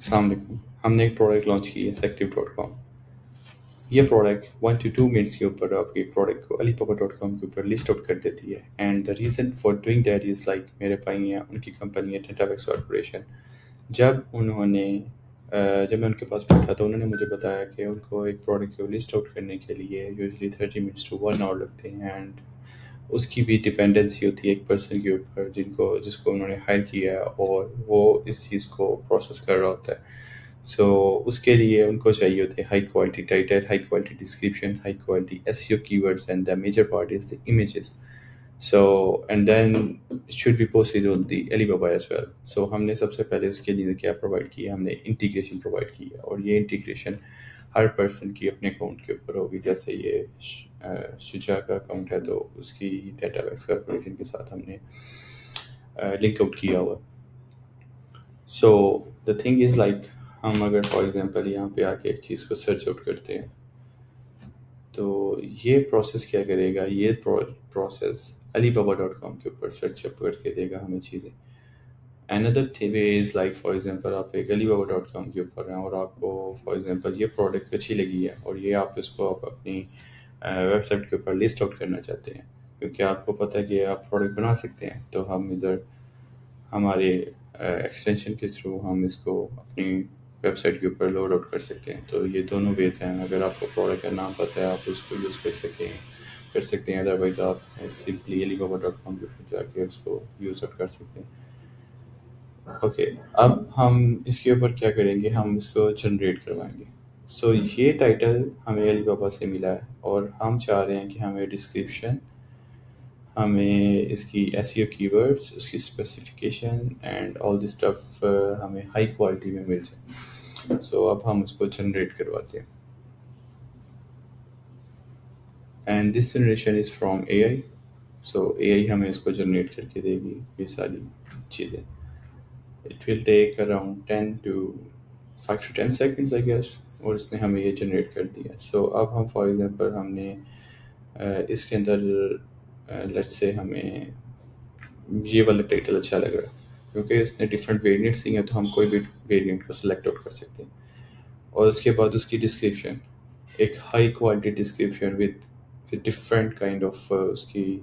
السلام علیکم. ہم نے ایک پروڈکٹ لانچ کی ہے Sective.com. یہ پروڈکٹ 1 to 2 منٹس کے اوپر آپ کی پروڈکٹ کو Alibaba.com کے اوپر لسٹ آؤٹ کر دیتی ہے. And the reason for doing that is like میرے بھائی ہیں, ان کی کمپنی ہے ڈیٹاویکس کارپوریشن. جب میں ان کے پاس بیٹھا تو انہوں نے مجھے بتایا کہ ان کو ایک پروڈکٹ کو لسٹ آؤٹ کرنے کے لیے یوزلی 30 minutes to 1 hour لگتے ہیں. اینڈ اس کی بھی ڈپینڈنسی ہوتی ہے ایک پرسن کے اوپر جس کو انہوں نے ہائر کیا ہے اور وہ اس چیز کو پروسیس کر رہا ہوتا ہے. سو اس کے لیے ان کو چاہیے ہوتے ہیں high quality title, high quality description, high quality SEO keywords, and the major part is the images. So and then it should be posted on the Alibaba as well. So ہم نے سب سے پہلے اس کے لیے کیا پرووائڈ کیا, ہم نے انٹیگریشن پرووائڈ کی ہے. اور یہ انٹیگریشن ہر پرسن کی اپنے اکاؤنٹ کے اوپر ہوگی. جیسے یہ شجاع کا اکاؤنٹ ہے تو اس کی ڈیٹا ویکس کارپوریشن کے ساتھ ہم نے لنک آؤٹ کیا ہوا. سو دا تھنگ از لائک ہم اگر فار ایگزامپل یہاں پہ آ کے ایک چیز کو سرچ آؤٹ کرتے ہیں تو یہ پروسیس کیا کرے گا, یہ پروسیس Alibaba.com کے اوپر سرچ اپ کر کے دے گا ہمیں چیزیں. Another thing is like for example آپ ایک Alibaba.com کے اوپر ہیں اور آپ کو فار ایگزامپل یہ پروڈکٹ اچھی لگی ہے اور یہ آپ اس کو اپنی ویب سائٹ کے اوپر لسٹ آؤٹ کرنا چاہتے ہیں کیونکہ آپ کو پتہ ہے کہ آپ پروڈکٹ بنا سکتے ہیں. تو ہم ادھر ہمارے ایکسٹینشن کے تھرو ہم اس کو اپنی ویب سائٹ کے اوپر لوڈ آؤٹ کر سکتے ہیں. تو یہ دونوں ویز ہیں. اگر آپ کو پروڈکٹ کا نام پتہ ہے آپ اس کو یوز کر سکتے ہیں. ادروائز آپ سمپلی Alibaba.com کے اوپر جا کے اس کو یوز آؤٹ کر سکتے ہیں. اوکے, اب ہم اس کے اوپر کیا کریں گے, ہم اس کو جنریٹ کروائیں گے. سو یہ ٹائٹل ہمیں Alibaba سے ملا ہے اور ہم چاہ رہے ہیں کہ ہمیں ڈسکرپشن, ہمیں اس کی SEO keywords, اس کی specification and all this stuff ہمیں ہائی کوالٹی میں مل جائے. سو اب ہم اس کو جنریٹ کرواتے ہیں. And this generation is from AI. So AI ہمیں اس کو جنریٹ کر کے دے گی یہ ساری چیزیں. It will take around 5 to 10 seconds I guess. اور اس نے ہمیں یہ جنریٹ کر دیا. سو اب ہم فار ایگزامپل ہم نے اس کے اندر لیٹس سے ہمیں یہ والا ٹائٹل اچھا لگ رہا ہے کیونکہ اس نے ڈفرینٹ ویریئنٹس دی ہیں تو ہم کوئی بھی ویریئنٹ کو سلیکٹ آؤٹ کر سکتے ہیں. اور اس کے بعد اس کی ڈسکرپشن, ایک high quality description with different kind of اس کی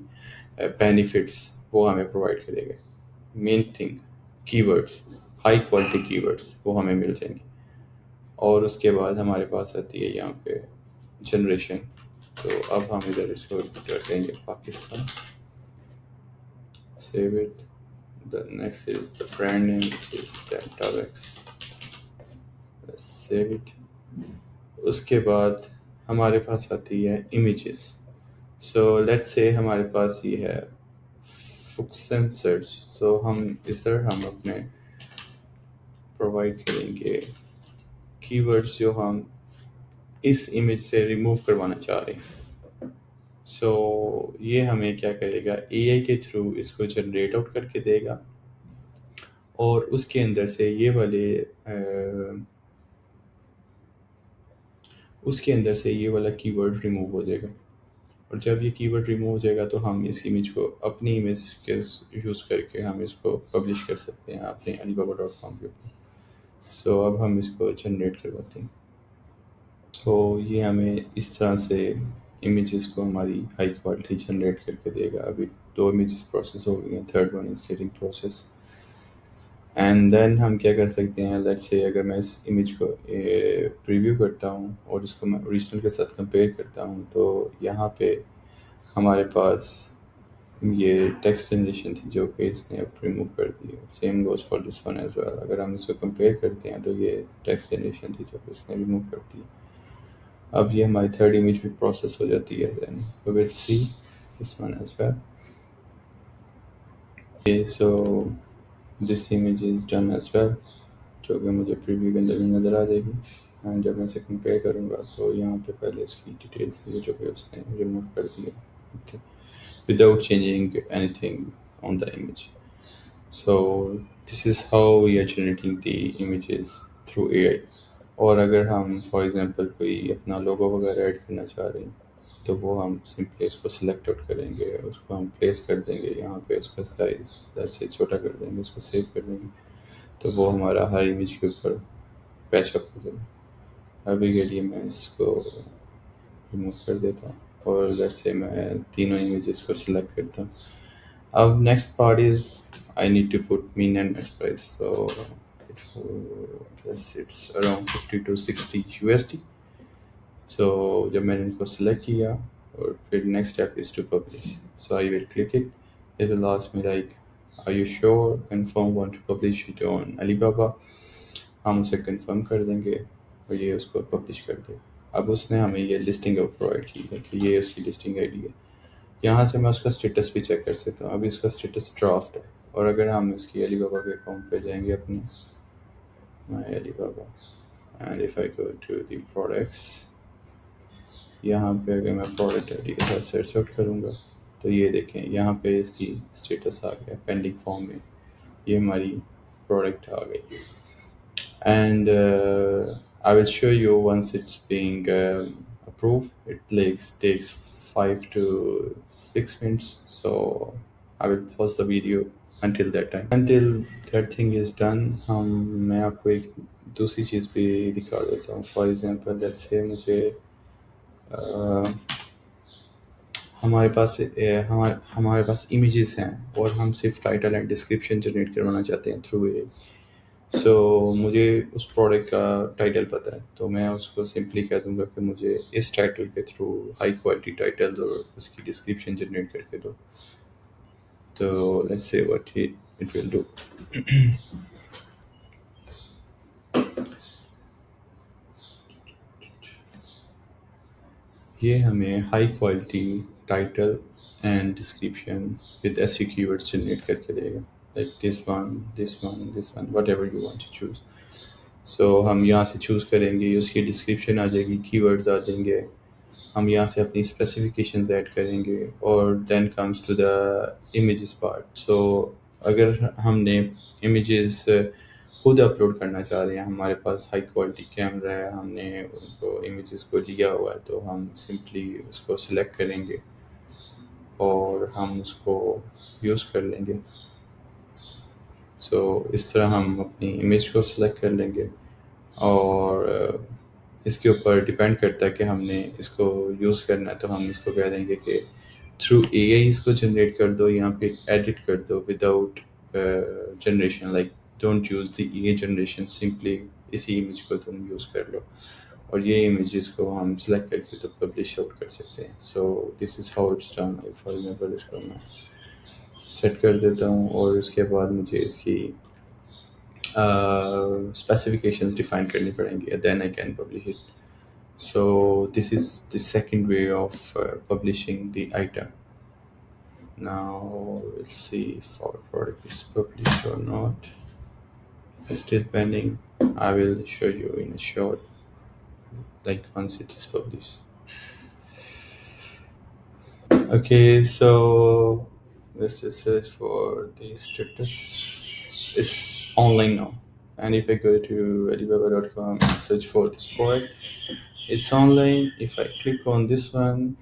بینیفٹس وہ ہمیں پرووائڈ کرے گا. Main thing keywords, high quality keywords وہ ہمیں مل جائیں گے. اور اس کے بعد ہمارے پاس آتی ہے یہاں پہ جنریشن. تو اب ہم ادھر اس کو کر دیں گے Pakistan. Save it. The next is the brand name, which is Dentavex. Let's save it. اس کے بعد ہمارے پاس آتی ہے images. So let's say ہمارے پاس یہ ہے Fuxen search. So ہم ہم اپنے پرووائڈ کریں گے keywords جو ہم اس امیج سے ریموو کروانا چاہ رہے ہیں. سو یہ ہمیں کیا کرے گا, AI کے تھرو اس کو جنریٹ آؤٹ کر کے دے گا اور اس کے اندر سے یہ والا کی ورڈ ریموو ہو جائے گا. اور جب یہ کی ورڈ ریموو ہو جائے گا تو ہم اس امیج کو اپنی امیج کے یوز کر کے ہم اس کو پبلش کر سکتے ہیں اپنے Alibaba.com کے اوپر. سو اب ہم اس کو جنریٹ کرواتے ہیں. تو یہ ہمیں اس طرح سے امیجز کو ہماری ہائی کوالٹی جنریٹ کر کے دے گا. ابھی 2 امیجز پروسیس ہو گئی ہیں, 3rd one is getting process. And then ہم کیا کر سکتے ہیں, لیٹس سے اگر میں اس امیج کو پریویو کرتا ہوں اور اس کو میں اوریجنل کے ساتھ کمپیئر کرتا ہوں تو یہاں پہ ہمارے پاس یہ ٹیکسٹ جنریشن تھی جو کہ اس نے اب ریموو کر دی. Same goes for this one as well. اگر ہم اس کو کمپیئر کرتے ہیں تو یہ ٹیکسٹ جنریشن تھی جو کہ اس نے ریموو کر دی. اب یہ ہماری 3rd امیج بھی پروسیس ہو جاتی ہے. Then we will see this one as well. So this image is done as well, جو کہ مجھے پریویو کے اندر بھی نظر آ جائے گی. اینڈ جب میں اسے کمپیئر کروں گا تو یہاں پہ پہلے اس کی ڈیٹیلس تھی جو کہ اس نے ریموو کر دیا without changing anything on the image. So this is how we are generating the images through AI. اور اگر ہم فار ایگزامپل کوئی اپنا لوگو وغیرہ ایڈ کرنا چاہ رہے ہیں تو وہ ہم سمپلی اس کو سلیکٹ آؤٹ کریں گے, اس کو ہم پلیس کر دیں گے یہاں پہ, اس کا سائز در سے چھوٹا کر دیں گے, اس کو سیو کر دیں گے تو وہ ہمارا ہر امیج کے اوپر پیچ اپ ہو جائے. ابھی کے لیے میں اس کو ریموو کر دیتا ہوں اور ادھر سے میں تینوں امیجز کو سلیکٹ کرتا ہوں. اب next part is I need to put min and max price. So it's around 50 to 60 USD. So جب میں نے ان کو سلیکٹ کیا اور پھر next step is to publish. So I will click it. It will ask me like are you sure confirm want to publish it on Alibaba. ہم اسے کنفرم کر دیں گے اور یہ اس کو پبلش کر دے. اب اس نے ہمیں یہ لسٹنگ پرووائڈ کی ہے کہ یہ اس کی لسٹنگ آئی ڈی ہے. یہاں سے میں اس کا اسٹیٹس بھی چیک کر سکتا ہوں. ابھی اس کا اسٹیٹس ڈرافٹ ہے. اور اگر ہم اس کی علی بابا کے اکاؤنٹ پہ جائیں گے اپنے my Alibaba and if I go to the products, یہاں پہ اگر میں پروڈکٹ آئی ڈی کے ساتھ سرچ آؤٹ کروں گا تو یہ دیکھیں یہاں پہ اس کی اسٹیٹس آ گیا پینڈنگ فارم میں. یہ ہماری پروڈکٹ آ گئی. And I will show you once it's being approved. It takes 5 to 6 minutes. So I will pause the video until that time. Until that thing is done, میں آپ کو ایک دوسری چیز بھی دکھا دیتا ہوں. فار ایگزامپل لیٹس سے مجھے ہمارے پاس امیجز ہیں اور ہم صرف ٹائٹل اینڈ ڈسکرپشن جنریٹ کروانا چاہتے ہیں تھرو اے. سو مجھے اس پروڈکٹ کا ٹائٹل پتہ ہے تو میں اس کو سمپلی کہہ دوں گا کہ مجھے اس ٹائٹل کے تھرو ہائی کوالٹی ٹائٹلز اور اس کی ڈسکرپشن جنریٹ کر کے دو. تو let's say what it will do. یہ ہمیں high quality title and description with ایسی کی ورڈس جنریٹ کر کے دے گا. Like this one whatever you want to choose. So ہم یہاں سے چوز کریں گے, اس کی ڈسکرپشن آ جائے گی, کی ورڈز آ جائیں گے. ہم یہاں سے اپنی اسپیسیفکیشنز ایڈ کریں گے اور then comes to the images part. So اگر ہم نے امیجز خود اپلوڈ کرنا چاہ رہے ہیں, ہمارے پاس ہائی کوالٹی کیمرہ ہے, ہم نے ان کو امیجز کو لیا ہوا ہے, تو ہم سمپلی اس کو سلیکٹ کریں گے اور ہم اس کو یوز کر لیں گے. سو اس طرح ہم اپنی امیج کو سلیکٹ کر لیں گے اور اس کے اوپر ڈپینڈ کرتا ہے کہ ہم نے اس کو یوز کرنا ہے تو ہم اس کو کہہ دیں گے کہ تھرو اے آئی اس کو جنریٹ کر دو, یہاں پہ ایڈٹ کر دو without generation. Like don't use the AI generation, simply اسی امیج کو تم یوز کر لو اور یہ امیجز کو ہم سلیکٹ کر کے تو پبلش آؤٹ کر سکتے ہیں. So this is how it's done. For example اس کو میں سیٹ کر دیتا ہوں اور اس کے بعد مجھے اس کی اسپیسیفکیشنز ڈیفائن کرنی پڑیں گی, then I can publish it. So this is the second way of publishing the item. Now we'll see if our product is published or not. It's still pending. I will show you in a short, like once it is published. Okay, so this is search for the status. It's online now. And if I go to alibaba.com and search for this product, it's online. If I click on this one,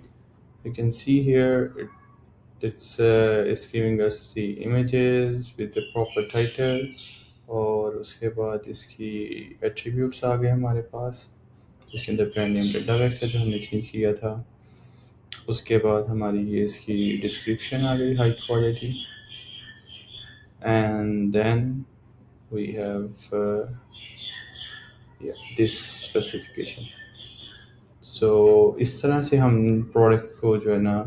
you can see here it's giving us the images with the proper title. اور اس کے بعد اس کی attributes آ گئے ہمارے پاس. اس کے اندر brand name data ویکس ہے جو ہم نے چینج کیا تھا. اس کے بعد ہماری یہ اس کی ڈسکرپشن آ گئی high quality. And then we have this specification. So اس طرح سے ہم پروڈکٹ کو جو ہے نا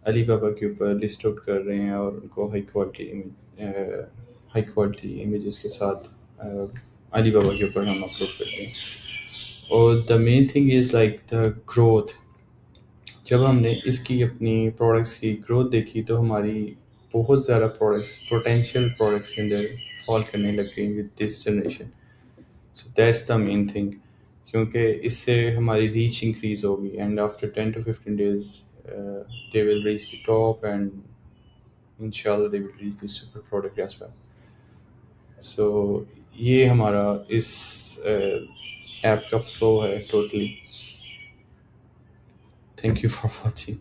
علی بابا کے اوپر لسٹ آؤٹ کر رہے ہیں اور ان کو ہائی کوالٹی امیجز کے ساتھ علی بابا کے اوپر ہم اپلوڈ کرتے ہیں. اور the main thing is like the growth. جب ہم نے اس کی اپنی پروڈکٹس کی گروتھ دیکھی تو ہماری بہت زیادہ پوٹینشیل پروڈکٹس کے اندر فال کرنے لگ گئی with this generation. So that's the main thing, کیونکہ اس سے ہماری ریچ انکریز ہوگی and after 10 to 15 days they will reach the top and inshallah they will reach the super product as well. So یہ ہمارا اس ایپ کا flu ہے totally. Thank you for watching.